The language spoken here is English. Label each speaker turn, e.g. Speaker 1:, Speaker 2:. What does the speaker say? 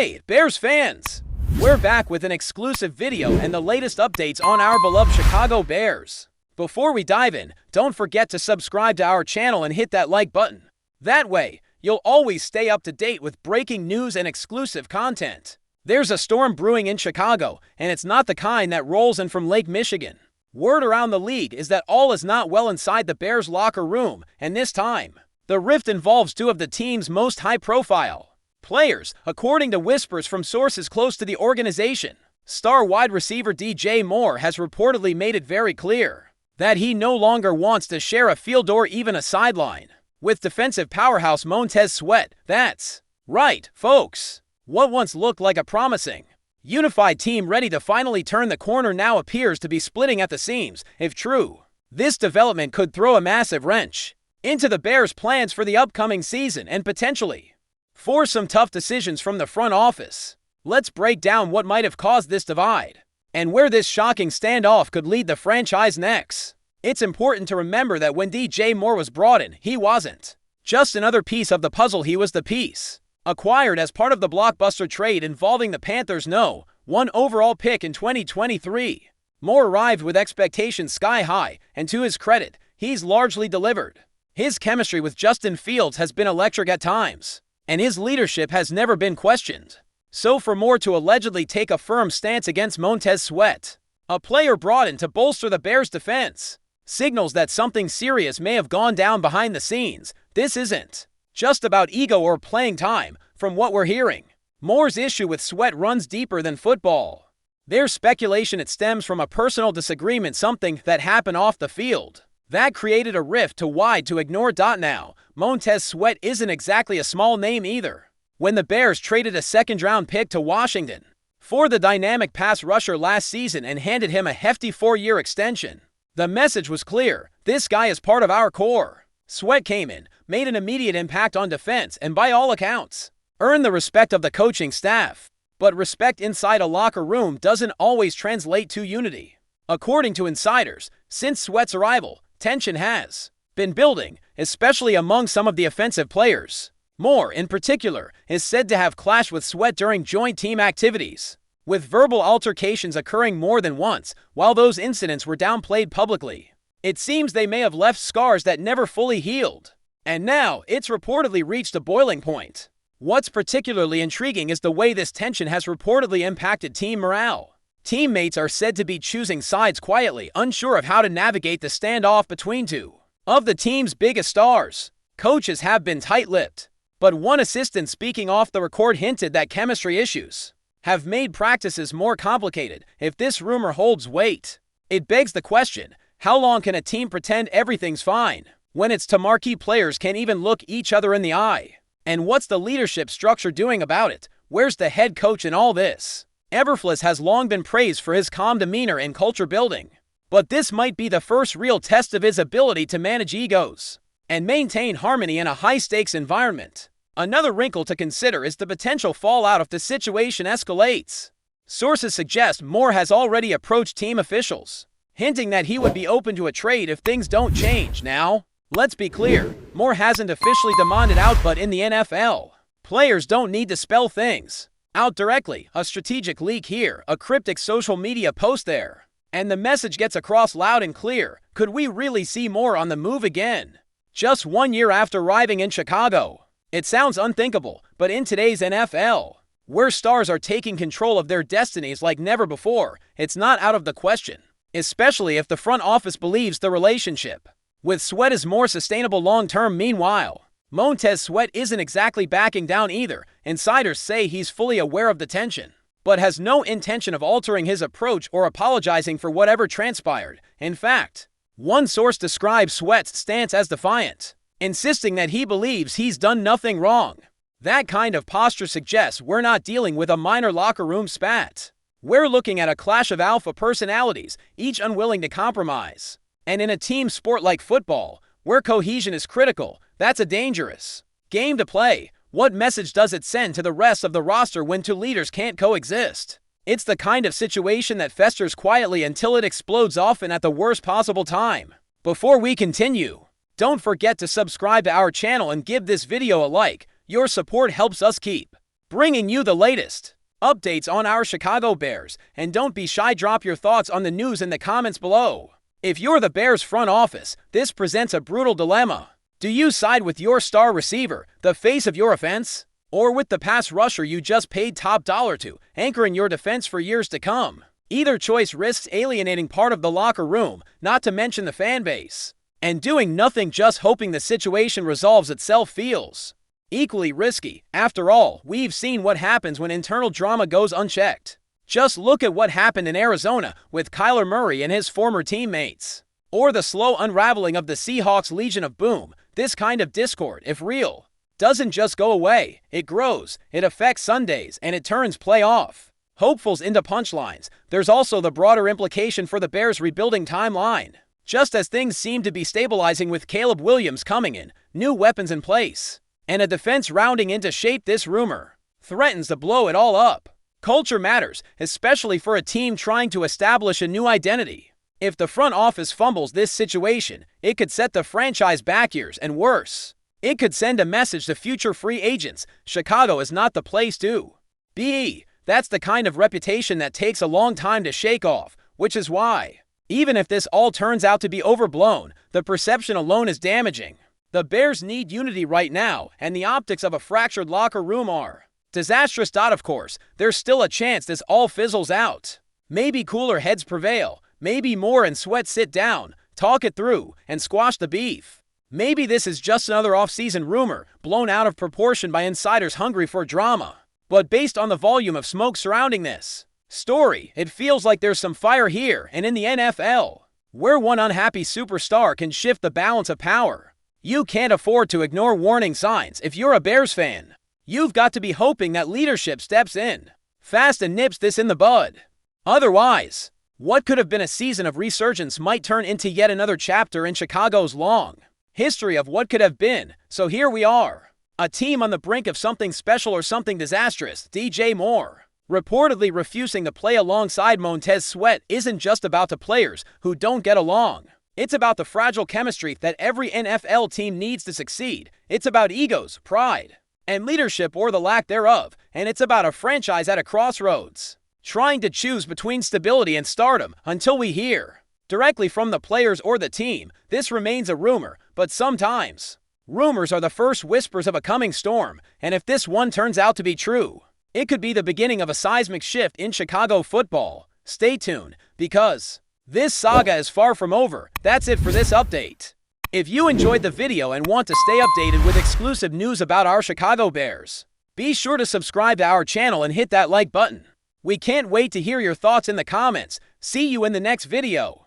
Speaker 1: Hey, Bears fans! We're back with an exclusive video and the latest updates on our beloved Chicago Bears. Before we dive in, don't forget to subscribe to our channel and hit that like button. That way, you'll always stay up to date with breaking news and exclusive content. There's a storm brewing in Chicago, and it's not the kind that rolls in from Lake Michigan. Word around the league is that all is not well inside the Bears' locker room, and this time, the rift involves two of the team's most high-profile players, according to whispers from sources close to the organization. Star wide receiver DJ Moore has reportedly made it very clear that he no longer wants to share a field or even a sideline with defensive powerhouse MONTEZ Sweat. That's right, folks. What once looked like a promising, unified team ready to finally turn the corner now appears to be splitting at the seams. If true, this development could throw a massive wrench into the Bears' plans for the upcoming season and potentially force some tough decisions from the front office. Let's break down what might have caused this divide and where this shocking standoff could lead the franchise next. It's important to remember that when DJ Moore was brought in, he wasn't just another piece of the puzzle, he was the piece acquired as part of the blockbuster trade involving the Panthers' No. 1 overall pick in 2023. Moore arrived with expectations sky high, and to his credit, he's largely delivered. His chemistry with Justin Fields has been electric at times, and his leadership has never been questioned. So for Moore to allegedly take a firm stance against MONTEZ Sweat, a player brought in to bolster the Bears' defense, signals that something serious may have gone down behind the scenes. This isn't just about ego or playing time. From what we're hearing, Moore's issue with Sweat runs deeper than football. There's speculation it stems from a personal disagreement, something that happened off the field that created a rift too wide to ignore. Now, MONTEZ Sweat isn't exactly a small name either. When the Bears traded a second-round pick to Washington for the dynamic pass rusher last season and handed him a hefty 4-year extension, the message was clear: this guy is part of our core. Sweat came in, made an immediate impact on defense, and by all accounts, earned the respect of the coaching staff. But respect inside a locker room doesn't always translate to unity. According to insiders, since Sweat's arrival, tension has been building, especially among some of the offensive players. Moore, in particular, is said to have clashed with Sweat during joint team activities, with verbal altercations occurring more than once. While those incidents were downplayed publicly, it seems they may have left scars that never fully healed. And now, it's reportedly reached a boiling point. What's particularly intriguing is the way this tension has reportedly impacted team morale. Teammates are said to be choosing sides quietly, unsure of how to navigate the standoff between two of the team's biggest stars. Coaches have been tight-lipped, but one assistant speaking off the record hinted that chemistry issues have made practices more complicated. If this rumor holds weight, it begs the question: how long can a team pretend everything's fine when its marquee players can't even look each other in the eye? And what's the leadership structure doing about it? Where's the head coach in all this? Eberflus has long been praised for his calm demeanor and culture building, but this might be the first real test of his ability to manage egos and maintain harmony in a high-stakes environment. Another wrinkle to consider is the potential fallout if the situation escalates. Sources suggest Moore has already approached team officials, hinting that he would be open to a trade if things don't change. Now, let's be clear, Moore hasn't officially demanded out, but in the NFL, players don't need to spell things out directly. A strategic leak here, a cryptic social media post there, and the message gets across loud and clear. Could we really see Moore on the move again, just 1 year after arriving in Chicago? It sounds unthinkable, but in today's NFL, where stars are taking control of their destinies like never before, it's not out of the question, especially if the front office believes the relationship with Sweat is more sustainable long-term. Meanwhile, MONTEZ Sweat isn't exactly backing down either. Insiders say he's fully aware of the tension, but has no intention of altering his approach or apologizing for whatever transpired. In fact, one source describes Sweat's stance as defiant, insisting that he believes he's done nothing wrong. That kind of posture suggests we're not dealing with a minor locker room spat. We're looking at a clash of alpha personalities, each unwilling to compromise. And in a team sport like football, where cohesion is critical, that's a dangerous game to play. What message does it send to the rest of the roster when two leaders can't coexist? It's the kind of situation that festers quietly until it explodes, often at the worst possible time. Before we continue, don't forget to subscribe to our channel and give this video a like. Your support helps us keep bringing you the latest updates on our Chicago Bears. And don't be shy, drop your thoughts on the news in the comments below. If you're the Bears front office, this presents a brutal dilemma. Do you side with your star receiver, the face of your offense, or with the pass rusher you just paid top dollar to, anchoring your defense for years to come? Either choice risks alienating part of the locker room, not to mention the fan base. And doing nothing, just hoping the situation resolves itself, feels equally risky. After all, we've seen what happens when internal drama goes unchecked. Just look at what happened in Arizona with Kyler Murray and his former teammates. Or the slow unraveling of the Seahawks' Legion of Boom. This kind of discord, if real, doesn't just go away. It grows, it affects Sundays, and it turns playoff hopefuls into punchlines. There's also the broader implication for the Bears' rebuilding timeline. Just as things seem to be stabilizing with Caleb Williams coming in, new weapons in place, and a defense rounding into shape, this rumor threatens to blow it all up. Culture matters, especially for a team trying to establish a new identity. If the front office fumbles this situation, it could set the franchise back years, and worse, it could send a message to future free agents: Chicago is not the place to be. That's the kind of reputation that takes a long time to shake off, which is why, even if this all turns out to be overblown, the perception alone is damaging. The Bears need unity right now, and the optics of a fractured locker room are disastrous. Of course, there's still a chance this all fizzles out. Maybe cooler heads prevail. Maybe Moore and Sweat sit down, talk it through, and squash the beef. Maybe this is just another off-season rumor, blown out of proportion by insiders hungry for drama. But based on the volume of smoke surrounding this story, it feels like there's some fire here, and in the NFL, where one unhappy superstar can shift the balance of power. You can't afford to ignore warning signs. If you're a Bears fan, you've got to be hoping that leadership steps in fast and nips this in the bud. Otherwise, what could have been a season of resurgence might turn into yet another chapter in Chicago's long history of what could have been. So here we are, a team on the brink of something special or something disastrous. DJ Moore reportedly refusing to play alongside MONTEZ. Sweat isn't just about the players who don't get along. It's about the fragile chemistry that every NFL team needs to succeed. It's about egos, pride, and leadership, or the lack thereof. And it's about a franchise at a crossroads, trying to choose between stability and stardom. Until we hear directly from the players or the team, this remains a rumor. But sometimes rumors are the first whispers of a coming storm, and if this one turns out to be true, it could be the beginning of a seismic shift in Chicago football. Stay tuned, because this saga is far from over. That's it for this update. If you enjoyed the video and want to stay updated with exclusive news about our Chicago Bears, be sure to subscribe to our channel and hit that like button. We can't wait to hear your thoughts in the comments. See you in the next video.